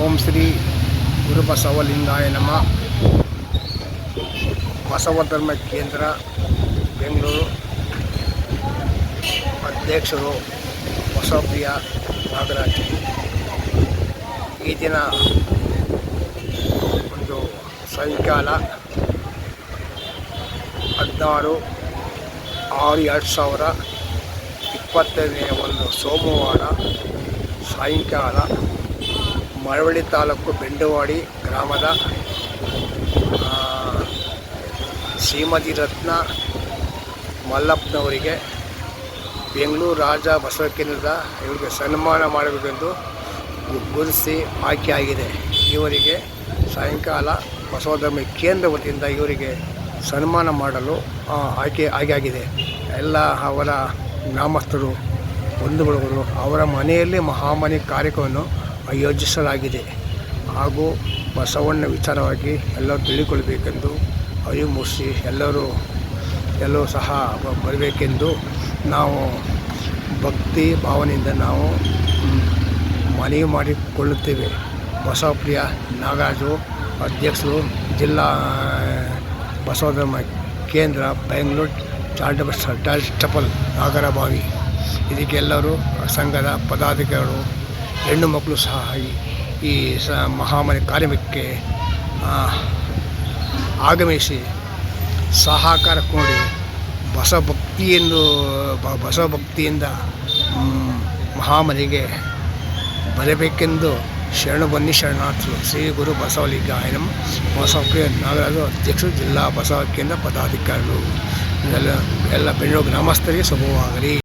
ಓಂ ಶ್ರೀ ಗುರುಬಸವಲಿಂಗಾಯ ನಮಃ. ಬಸವ ಧರ್ಮ ಕೇಂದ್ರ ಬೆಂಗಳೂರು ಅಧ್ಯಕ್ಷರು ಬಸವಪ್ರಿಯ ನಾಗರಾಜ್. ಈ ದಿನ ಒಂದು ಸಾಯಂಕಾಲ 16/6/2020 ಒಂದು ಸೋಮವಾರ ಸಾಯಂಕಾಲ ಮಳವಳ್ಳಿ ತಾಲೂಕು ಬೆಂಡವಾಡಿ ಗ್ರಾಮದ ಶ್ರೀಮತಿ ರತ್ನ ಮಲ್ಲಪ್ಪನವರಿಗೆ ಬೆಂಗಳೂರು ರಾಜ ಬಸವ ಕೇಂದ್ರದ ಇವರಿಗೆ ಸನ್ಮಾನ ಮಾಡಬೇಕೆಂದು ಗುರುತಿಸಿ ಆಯ್ಕೆಯಾಗಿದೆ. ಇವರಿಗೆ ಸಾಯಂಕಾಲ ಬಸವ ಧರ್ಮ ಕೇಂದ್ರ ವತಿಯಿಂದ ಇವರಿಗೆ ಸನ್ಮಾನ ಮಾಡಲು ಆಗಿದೆ. ಎಲ್ಲ ಅವರ ಗ್ರಾಮಸ್ಥರು ಬಂಧುಗಳು ಅವರ ಮನೆಯಲ್ಲಿ ಮಹಾಮನಿ ಕಾರ್ಯಕ್ರಮವನ್ನು ಆಯೋಜಿಸಲಾಗಿದೆ. ಹಾಗೂ ಬಸವಣ್ಣ ವಿಚಾರವಾಗಿ ಎಲ್ಲರೂ ತಿಳಿದುಕೊಳ್ಳಬೇಕೆಂದು ಅರಿವು ಮೂಡಿಸಿ ಎಲ್ಲರೂ ಸಹ ಬರಬೇಕೆಂದು ನಾವು ಭಕ್ತಿ ಭಾವನೆಯಿಂದ ನಾವು ಮನವಿ ಮಾಡಿಕೊಳ್ಳುತ್ತೇವೆ. ಬಸವಪ್ರಿಯ ನಾಗರಾಜು, ಅಧ್ಯಕ್ಷರು, ಜಿಲ್ಲಾ ಬಸವ ಧರ್ಮ ಕೇಂದ್ರ ಬೆಂಗಳೂರು ಚಾರಿಟಬಲ್ ನಾಗರಬಾವಿ. ಇದಕ್ಕೆಲ್ಲರೂ ಸಂಘದ ಪದಾಧಿಕಾರಿಗಳು, ಹೆಣ್ಣು ಮಕ್ಕಳು ಸಹ ಈ ಮಹಾಮನಿ ಕಾರ್ಯಕ್ರಮಕ್ಕೆ ಆಗಮಿಸಿ ಸಹಕಾರ ಕೊಡಿ. ಬಸವ ಭಕ್ತಿಯಿಂದ ಮಹಾಮನಿಗೆ ಬರಬೇಕೆಂದು ಶರಣು ಬನ್ನಿ ಶರಣಾರ್ಥರು. ಶ್ರೀ ಗುರು ಬಸವಲಿಂಗಾಯ ನಮಃ. ಬಸವಪ್ರಿಯ ನಾಗರಾಜು, ಅಧ್ಯಕ್ಷರು, ಜಿಲ್ಲಾ ಬಸವ ಕೇಂದ್ರ ಪದಾಧಿಕಾರಿಗಳು. ಎಲ್ಲ ಬೆಂಗಳೂರು ಗ್ರಾಮಸ್ಥರಿಗೆ ಶುಭವಾಗಲಿ.